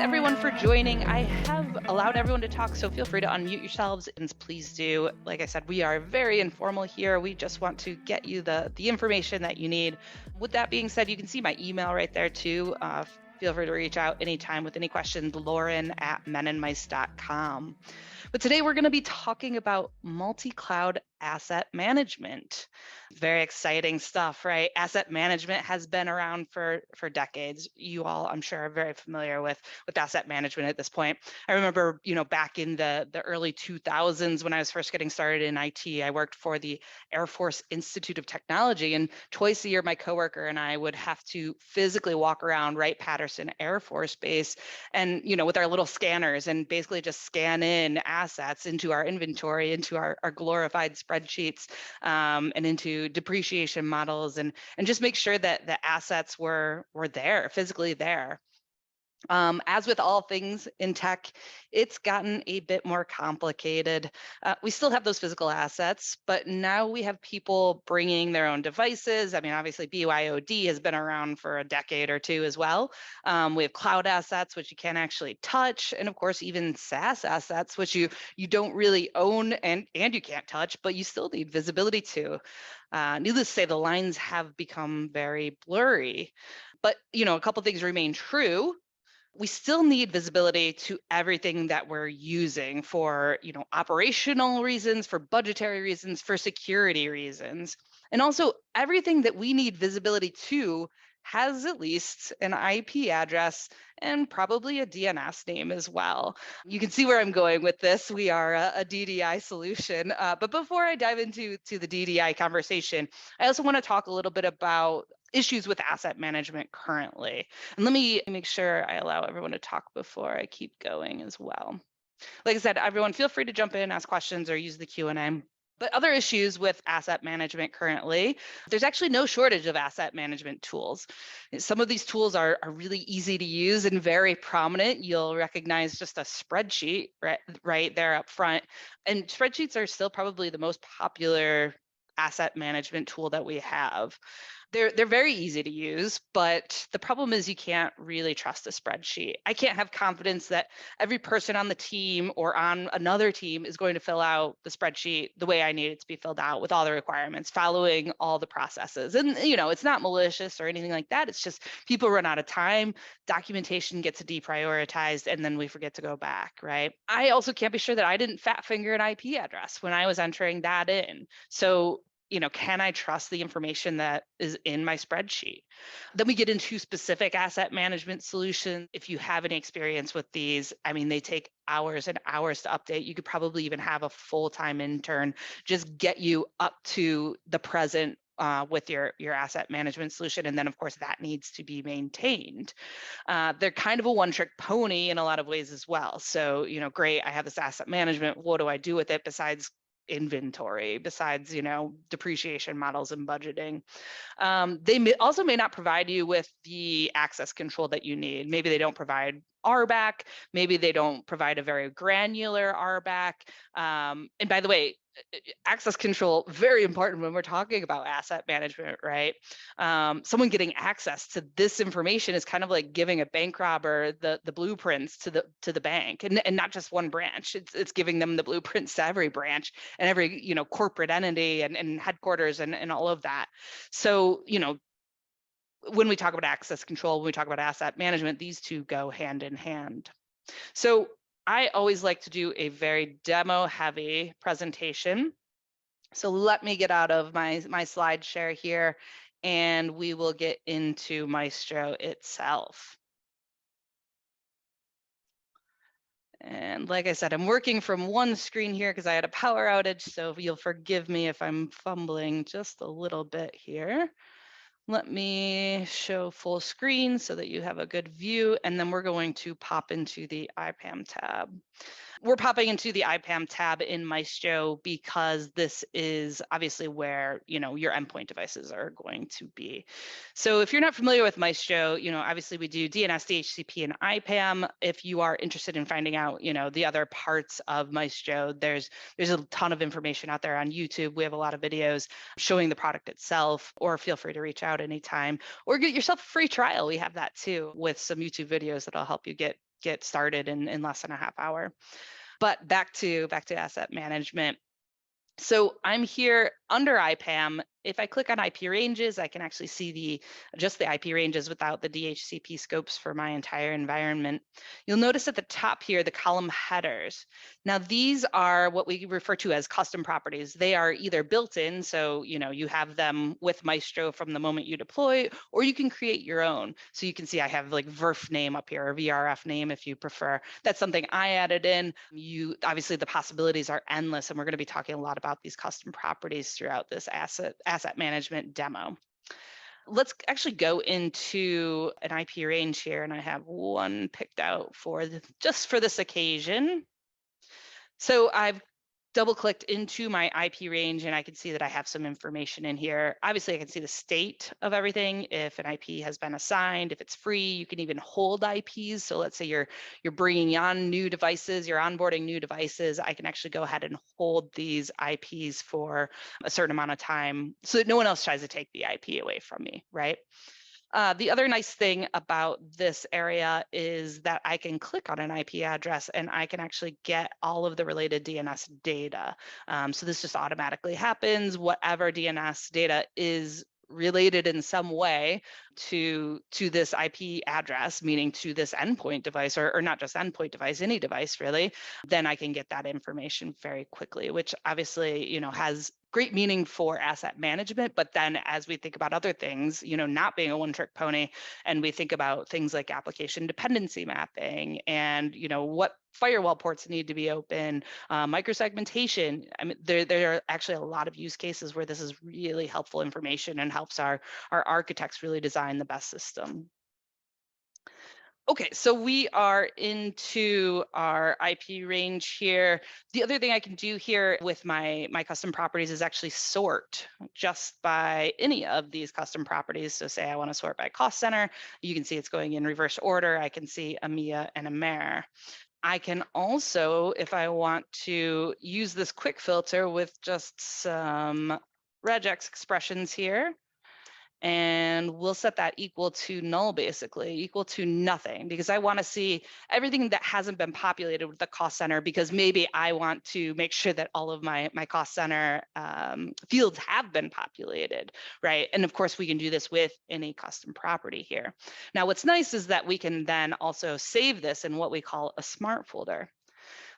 everyone for joining. I have allowed everyone to talk, so feel free to unmute yourselves, and please do. Like I said, we are very informal here. We just want to get you the information that you need. With that being said, you can see my email right there too. Feel free to reach out anytime with any questions, lauren@menandmice.com. But today we're going to be talking about multi-cloud asset management. Very exciting stuff, right? Asset management has been around for decades. You all, I'm sure, are very familiar with asset management at this point. I remember, back in the early 2000s when I was first getting started in IT, I worked for the Air Force Institute of Technology, and twice a year, my coworker and I would have to physically walk around Wright-Patterson Air Force Base, and with our little scanners, and basically just scan in assets into our inventory, into our glorified spreadsheets, and into depreciation models, and just make sure that the assets were there, physically there. As with all things in tech, it's gotten a bit more complicated. We still have those physical assets, but now we have people bringing their own devices. I mean, obviously, BYOD has been around for a decade or two as well. We have cloud assets, which you can't actually touch, and of course, even SaaS assets, which you don't really own and you can't touch, but you still need visibility to. Needless to say, the lines have become very blurry. But a couple things remain true. We still need visibility to everything that we're using for, operational reasons, for budgetary reasons, for security reasons. And also everything that we need visibility to has at least an IP address and probably a DNS name as well. You can see where I'm going with this. We are a DDI solution. But before I dive into the DDI conversation, I also want to talk a little bit about issues with asset management currently. And let me make sure I allow everyone to talk before I keep going as well. Like I said, everyone feel free to jump in, ask questions, or use the Q&A. But other issues with asset management currently, there's actually no shortage of asset management tools. Some of these tools are really easy to use and very prominent. You'll recognize just a spreadsheet right there up front. And spreadsheets are still probably the most popular asset management tool that we have. They're very easy to use, but the problem is you can't really trust a spreadsheet. I can't have confidence that every person on the team or on another team is going to fill out the spreadsheet the way I need it to be filled out, with all the requirements, following all the processes. And it's not malicious or anything like that. It's just people run out of time, documentation gets deprioritized, and then we forget to go back, right? I also can't be sure that I didn't fat finger an IP address when I was entering that in. So can I trust the information that is in my spreadsheet? Then we get into specific asset management solutions. If you have any experience with these, I mean, they take hours and hours to update. You could probably even have a full-time intern just get you up to the present with your asset management solution. And then, of course, that needs to be maintained. They're kind of a one-trick pony in a lot of ways as well. So, great, I have this asset management. What do I do with it besides inventory, besides depreciation models and budgeting? They may not provide you with the access control that you need. Maybe they don't provide RBAC. Maybe they don't provide a very granular RBAC. And by the way, access control, very important when we're talking about asset management, right? Someone getting access to this information is kind of like giving a bank robber the blueprints to the bank, and not just one branch. It's giving them the blueprints to every branch and every corporate entity and headquarters and all of that. So when we talk about access control, when we talk about asset management, these two go hand in hand. So I always like to do a very demo heavy presentation. So let me get out of my slide share here, and we will get into Micetro itself. And like I said, I'm working from one screen here because I had a power outage, so you'll forgive me if I'm fumbling just a little bit here. Let me show full screen so that you have a good view, and then we're going to pop into the IPAM tab. We're popping into the IPAM tab in Micetro because this is obviously where your endpoint devices are going to be. So if you're not familiar with Micetro, obviously we do DNS, DHCP, and IPAM. If you are interested in finding out, the other parts of Micetro, there's a ton of information out there on YouTube. We have a lot of videos showing the product itself, or feel free to reach out anytime, or get yourself a free trial. We have that too, with some YouTube videos that'll help you get get started in less than a half hour. But back to asset management. So I'm here under IPAM. If I click on IP ranges, I can actually see just the IP ranges without the DHCP scopes for my entire environment. You'll notice at the top here, the column headers. Now these are what we refer to as custom properties. They are either built in, so you have them with Micetro from the moment you deploy, or you can create your own. So you can see I have like VRF name up here, or VRF name if you prefer. That's something I added in. Obviously the possibilities are endless, and we're going to be talking a lot about these custom properties throughout this asset management demo. Let's actually go into an IP range here, and I have one picked out just for this occasion. So I've double-clicked into my IP range, and I can see that I have some information in here. Obviously, I can see the state of everything, if an IP has been assigned, if it's free. You can even hold IPs. So let's say you're bringing on new devices, you're onboarding new devices. I can actually go ahead and hold these IPs for a certain amount of time so that no one else tries to take the IP away from me, right? The other nice thing about this area is that I can click on an IP address and I can actually get all of the related DNS data. So this just automatically happens. Whatever DNS data is related in some way to this IP address, meaning to this endpoint device, or not just endpoint device, any device really, then I can get that information very quickly, which obviously, has great meaning for asset management. But then as we think about other things, not being a one-trick pony, and we think about things like application dependency mapping and, what firewall ports need to be open, microsegmentation. I mean, there are actually a lot of use cases where this is really helpful information and helps our architects really design the best system. Okay, so we are into our IP range here. The other thing I can do here with my custom properties is actually sort just by any of these custom properties. So say I want to sort by cost center, you can see it's going in reverse order. I can see EMEA and AMER. I can also, if I want to use this quick filter with just some regex expressions here, and we'll set that equal to null, basically equal to nothing, because I want to see everything that hasn't been populated with the cost center, because maybe I want to make sure that all of my cost center fields have been populated, right? And of course, we can do this with any custom property here. Now, what's nice is that we can then also save this in what we call a smart folder.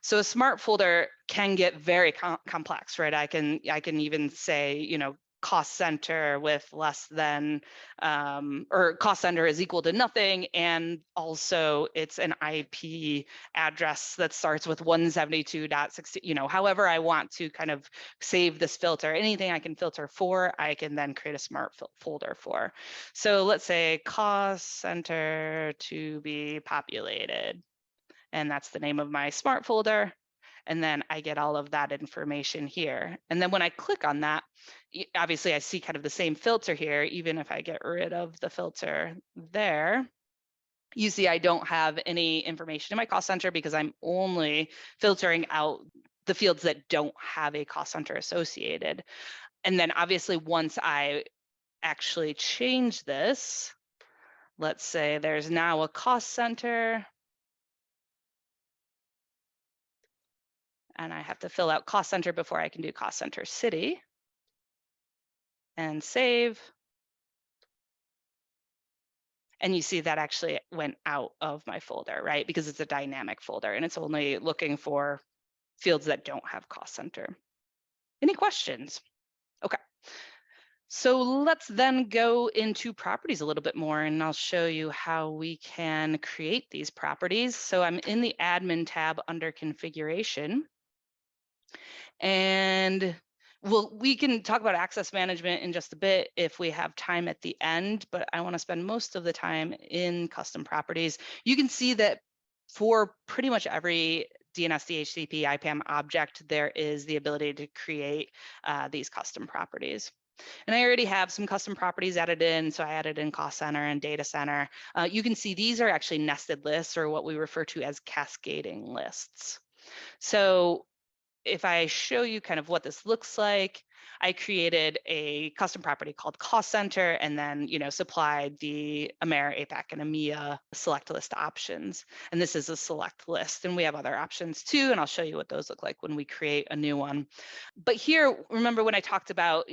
So a smart folder can get very complex, right? I can even say, cost center with less than, or cost center is equal to nothing. And also it's an IP address that starts with 172.60, however I want to kind of save this filter. Anything I can filter for, I can then create a smart folder for. So let's say cost center to be populated. And that's the name of my smart folder. And then I get all of that information here. And then when I click on that, obviously I see kind of the same filter here, even if I get rid of the filter there. You see I don't have any information in my cost center because I'm only filtering out the fields that don't have a cost center associated. And then obviously once I actually change this, let's say there's now a cost center, and I have to fill out cost center before I can do cost center city, and save. And you see that actually went out of my folder, right? Because it's a dynamic folder and it's only looking for fields that don't have cost center. Any questions? Okay. So let's then go into properties a little bit more, and I'll show you how we can create these properties. So I'm in the admin tab under configuration. And we can talk about access management in just a bit if we have time at the end, but I want to spend most of the time in custom properties. You can see that for pretty much every DNS, DHCP, IPAM object, there is the ability to create these custom properties. And I already have some custom properties added in. So I added in cost center and data center. You can see these are actually nested lists, or what we refer to as cascading lists. So if I show you kind of what this looks like, I created a custom property called cost center and then, supplied the AMER, APAC, and EMEA select list options. And this is a select list. And we have other options too. And I'll show you what those look like when we create a new one. But here, remember when I talked about,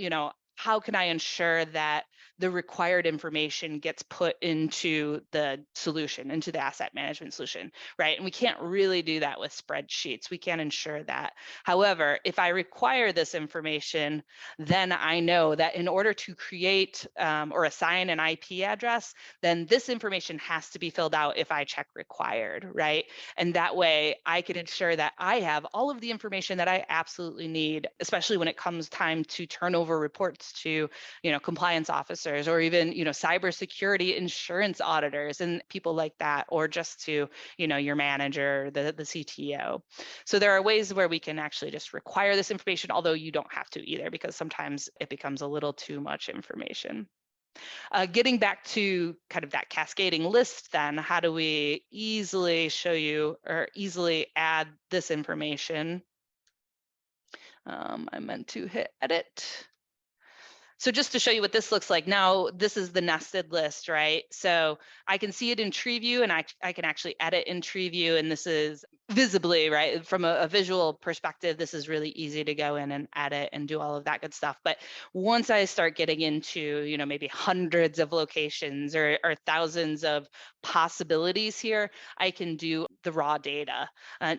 how can I ensure that the required information gets put into the solution, into the asset management solution, right? And we can't really do that with spreadsheets. We can't ensure that. However, if I require this information, then I know that in order to create or assign an IP address, then this information has to be filled out if I check required, right? And that way I can ensure that I have all of the information that I absolutely need, especially when it comes time to turn over reports to, compliance officers or even, cybersecurity insurance auditors and people like that, or just to, your manager, the CTO. So there are ways where we can actually just require this information, although you don't have to either, because sometimes it becomes a little too much information. Getting back to kind of that cascading list, then, how do we easily show you or easily add this information? I meant to hit edit. So just to show you what this looks like, now this is the nested list, right? So I can see it in TreeView and I can actually edit in TreeView, and this is visibly, right? From a visual perspective, this is really easy to go in and edit and do all of that good stuff. But once I start getting into, maybe hundreds of locations or thousands of possibilities here, I can do the raw data.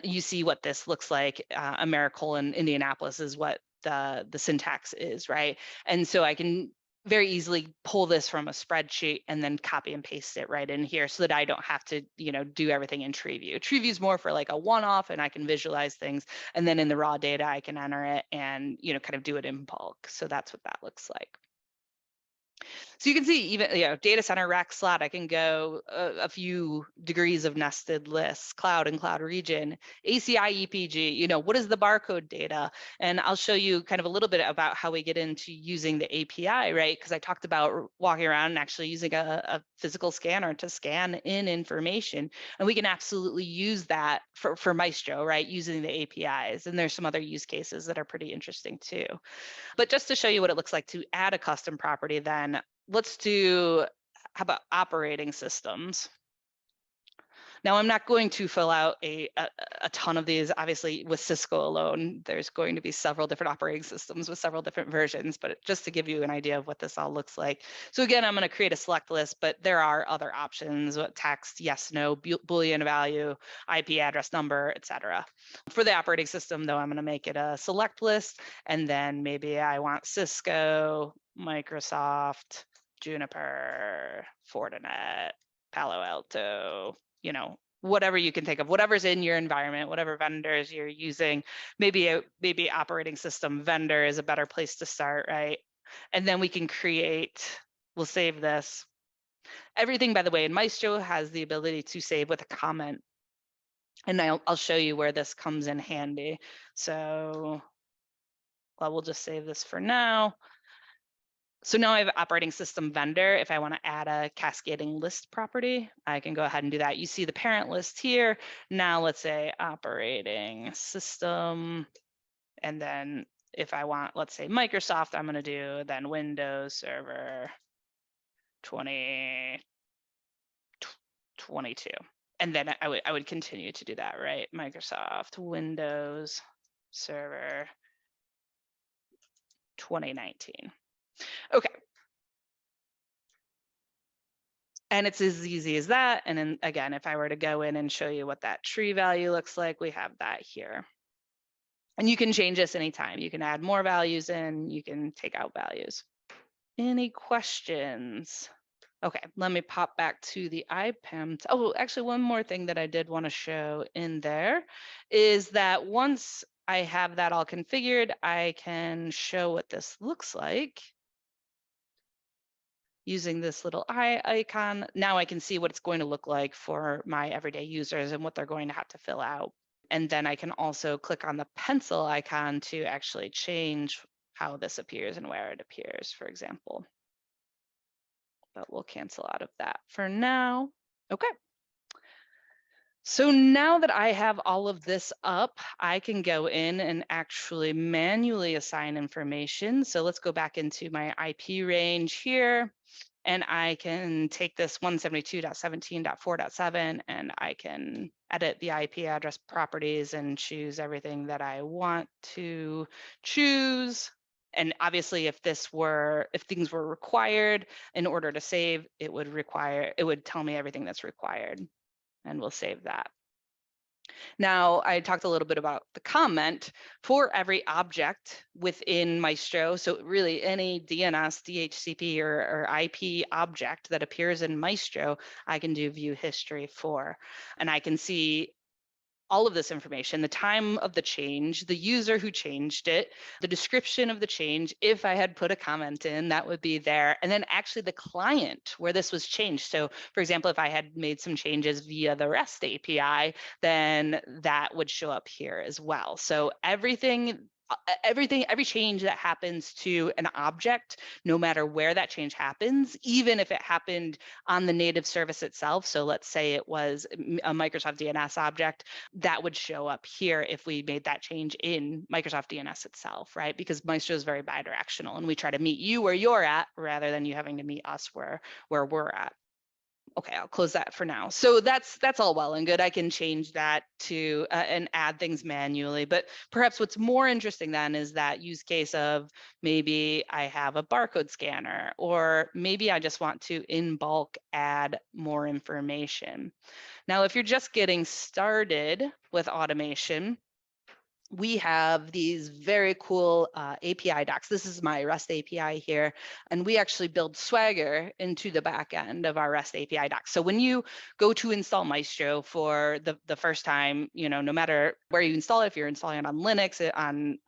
You see what this looks like. AmeriColon Indianapolis is what the syntax is, right? And so I can very easily pull this from a spreadsheet and then copy and paste it right in here so that I don't have to, do everything in TreeView. TreeView is more for like a one-off and I can visualize things. And then in the raw data, I can enter it and, kind of do it in bulk. So that's what that looks like. So you can see even, data center rack slot, I can go a few degrees of nested lists, cloud and cloud region, ACI EPG, what is the barcode data? And I'll show you kind of a little bit about how we get into using the API, right? Because I talked about walking around and actually using a physical scanner to scan in information. And we can absolutely use that for Maestro, right? Using the APIs. And there's some other use cases that are pretty interesting too. But just to show you what it looks like to add a custom property, then let's do, how about operating systems? Now, I'm not going to fill out a ton of these. Obviously, with Cisco alone, there's going to be several different operating systems with several different versions, but just to give you an idea of what this all looks like. So again, I'm going to create a select list, but there are other options: text, yes, no, Boolean value, IP address number, etc. For the operating system, though, I'm going to make it a select list, and then maybe I want Cisco, Microsoft, Juniper, Fortinet, Palo Alto, whatever you can think of, whatever's in your environment, whatever vendors you're using. Maybe operating system vendor is a better place to start, right? And then we can create, we'll save this. Everything, by the way, in Maestro has the ability to save with a comment. And I'll show you where this comes in handy. So, well, we'll just save this for now. So now I have operating system vendor. If I want to add a cascading list property, I can go ahead and do that. You see the parent list here. Now let's say operating system. And then if I want, let's say Microsoft, I'm going to do then Windows Server 2022. And then I would continue to do that, right? Microsoft Windows Server 2019. Okay. And it's as easy as that. And then again, if I were to go in and show you what that tree value looks like, we have that here. And you can change this anytime. You can add more values in, you can take out values. Any questions? Okay, let me pop back to the IPEM. Oh, actually, one more thing that I did want to show in there is that once I have that all configured, I can show what this looks like. Using this little eye icon, now I can see what it's going to look like for my everyday users and what they're going to have to fill out. And then I can also click on the pencil icon to actually change how this appears and where it appears, for example. But we'll cancel out of that for now. Okay. So now that I have all of this up, I can go in and actually manually assign information. So let's go back into my IP range here, and I can take this 172.17.4.7 and I can edit the IP address properties and choose everything that I want to choose. And obviously, if things were required in order to save, it would tell me everything that's required, and we'll save that. Now, I talked a little bit about the comment for every object within Maestro. So really any DNS, DHCP, or IP object that appears in Maestro, I can do view history for. And I can see all of this information, the time of the change, the user who changed it, the description of the change. If I had put a comment in, that would be there. And then actually the client where this was changed. So for example, if I had made some changes via the REST API, then that would show up here as well. So every change that happens to an object, no matter where that change happens, even if it happened on the native service itself. So let's say it was a Microsoft DNS object, that would show up here if we made that change in Microsoft DNS itself, right? Because Maestro is very bidirectional, and we try to meet you where you're at rather than you having to meet us where we're at. Okay, I'll close that for now. So that's all well and good. I can change that to and add things manually. But perhaps what's more interesting then is that use case of maybe I have a barcode scanner, or maybe I just want to in bulk add more information. Now, if you're just getting started with automation, we have these very cool API docs. This is my REST API here, and we actually build Swagger into the back end of our REST API docs. So when you go to install Maestro for the first time, no matter where you install it, if you're installing it on Linux, on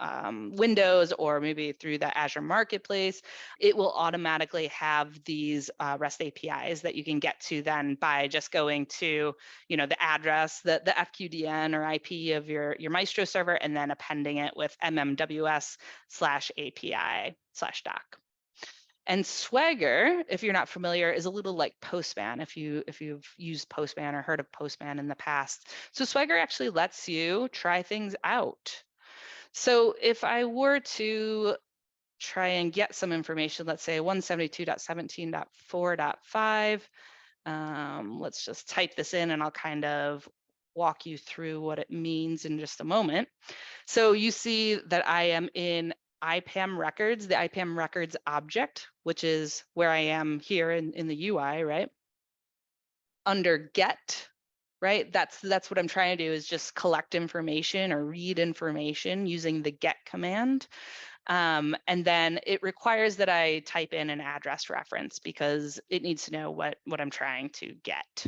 Windows, or maybe through the Azure Marketplace, it will automatically have these REST APIs that you can get to then by just going to the address, the FQDN or IP of your Maestro server, and then appending it with mmws/API/doc. And Swagger, if you're not familiar, is a little like Postman, if you've used Postman or heard of Postman in the past. So Swagger actually lets you try things out. So if I were to try and get some information, let's say 172.17.4.5, let's just type this in and I'll kind of walk you through what it means in just a moment. So you see that I am in IPAM records, the IPAM records object, which is where I am here in the UI, right? Under get, right? That's what I'm trying to do, is just collect information or read information using the get command. And then it requires that I type in an address reference because it needs to know what I'm trying to get.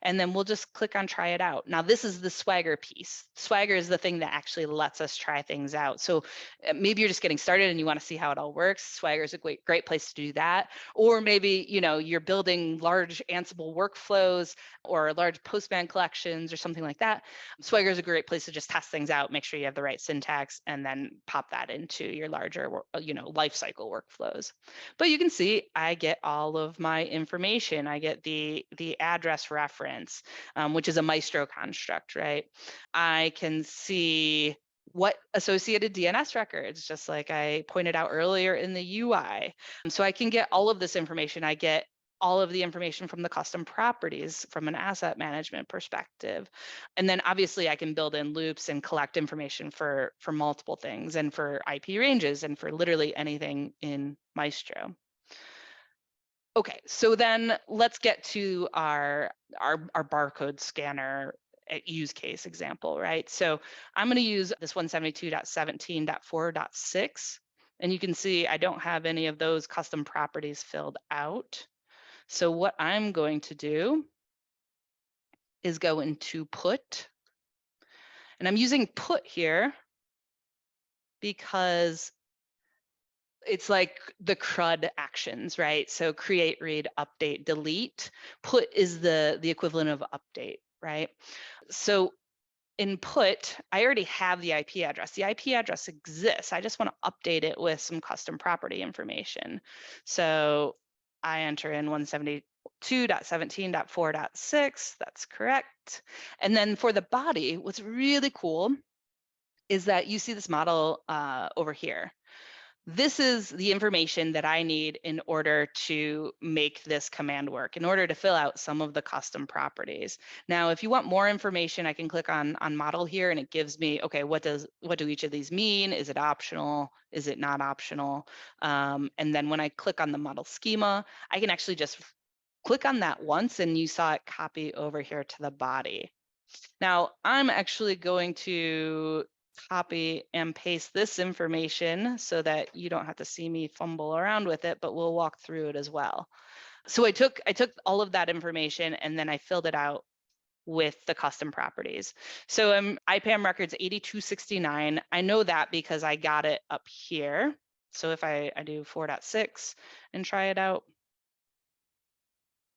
And then we'll just click on try it out. Now this is the Swagger piece. Swagger is the thing that actually lets us try things out. So maybe you're just getting started and you want to see how it all works. Swagger is a great place to do that. Or maybe you're building large Ansible workflows or large Postman collections or something like that. Swagger is a great place to just test things out, make sure you have the right syntax, and then pop that into your larger lifecycle workflows. But you can see I get all of my information. I get the address reference, which is a Maestro construct, right? I can see what associated DNS records, just like I pointed out earlier in the UI. So I can get all of this information. I get all of the information from the custom properties from an asset management perspective. And then obviously I can build in loops and collect information for multiple things, and for IP ranges, and for literally anything in Maestro. Okay, so then let's get to our barcode scanner use case example, right? So I'm going to use this 172.17.4.6, and you can see I don't have any of those custom properties filled out. So what I'm going to do is go into put, and I'm using put here because it's like the CRUD actions, right? So create, read, update, delete. Put is the equivalent of update, right? So in put, I already have the IP address. The IP address exists. I just want to update it with some custom property information. So I enter in 2.17.4.6, that's correct. And then for the body, what's really cool is that you see this model over here. This is the information that I need in order to make this command work, in order to fill out some of the custom properties. Now, if you want more information, I can click on model here and it gives me, okay, what do each of these mean? Is it optional? Is it not optional? And then when I click on the model schema, I can actually just click on that once and you saw it copy over here to the body. Now, I'm actually going to copy and paste this information so that you don't have to see me fumble around with it, but we'll walk through it as well. So I took all of that information and then I filled it out with the custom properties. So IPAM records 8269. I know that because I got it up here. So if I do 4.6 and try it out,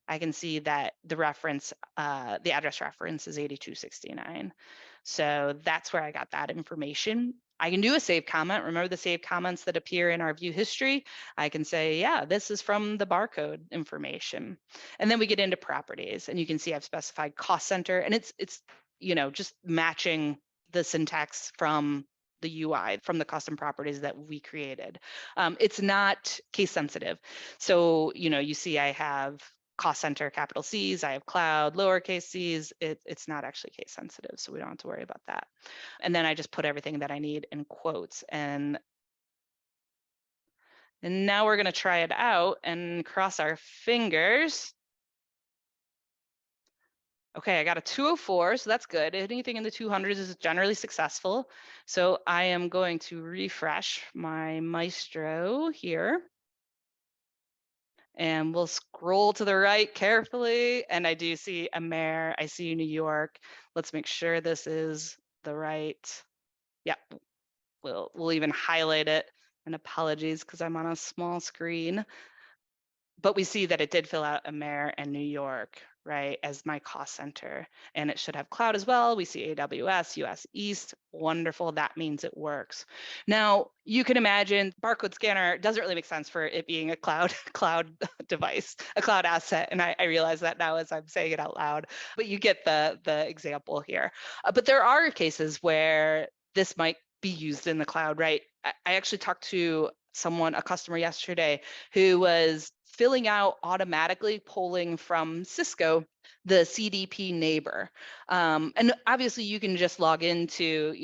I can see that the reference, the address reference is 8269. So that's where I got that information. I can do a save comment. Remember the save comments that appear in our view history? I can say, yeah, this is from the barcode information. And then we get into properties and you can see I've specified cost center and it's just matching the syntax from the UI, from the custom properties that we created. It's not case sensitive. So, you see I have cost center, capital C's, I have cloud, lowercase c's, it's not actually case sensitive, so we don't have to worry about that. And then I just put everything that I need in quotes. And now we're gonna try it out and cross our fingers. Okay, I got a 204, so that's good. Anything in the 200s is generally successful. So I am going to refresh my Micetro here. And we'll scroll to the right carefully. And I do see a mayor. I see New York. Let's make sure this is the right. Yeah, we'll even highlight it. And apologies because I'm on a small screen. But we see that it did fill out a mayor and New York, right, as my cost center. And it should have cloud as well. We see AWS, US East. Wonderful. That means it works. Now, you can imagine barcode scanner doesn't really make sense for it being a cloud device, a cloud asset. And I realize that now as I'm saying it out loud, but you get the example here. But there are cases where this might be used in the cloud, right? I actually talked to a customer yesterday who was filling out automatically, pulling from Cisco the CDP neighbor. And obviously you can just log into,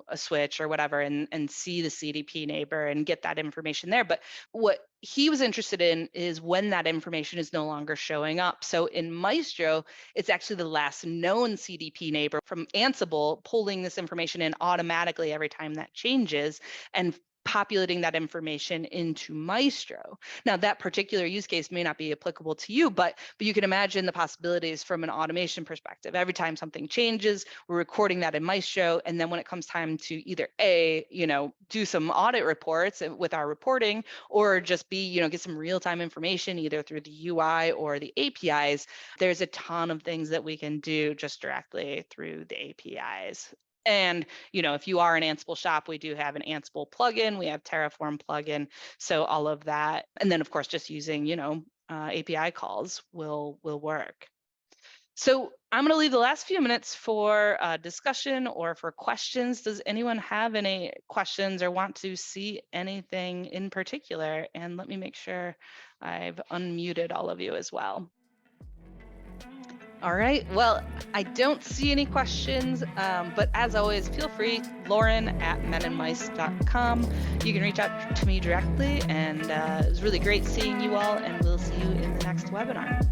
a switch or whatever and see the CDP neighbor and get that information there. But what he was interested in is when that information is no longer showing up. So in Micetro, it's actually the last known CDP neighbor from Ansible pulling this information in automatically every time that changes and populating that information into Micetro. Now, that particular use case may not be applicable to you, but you can imagine the possibilities from an automation perspective. Every time something changes, we're recording that in Micetro, and then when it comes time to either do some audit reports with our reporting, or just get some real-time information either through the UI or the APIs, there's a ton of things that we can do just directly through the APIs. And, if you are an Ansible shop, we do have an Ansible plugin, we have Terraform plugin, so all of that. And then, of course, just using, API calls will work. So I'm going to leave the last few minutes for discussion or for questions. Does anyone have any questions or want to see anything in particular? And let me make sure I've unmuted all of you as well. All right, well, I don't see any questions, but as always, feel free, Lauren@menandmice.com. You can reach out to me directly, and it was really great seeing you all, and we'll see you in the next webinar.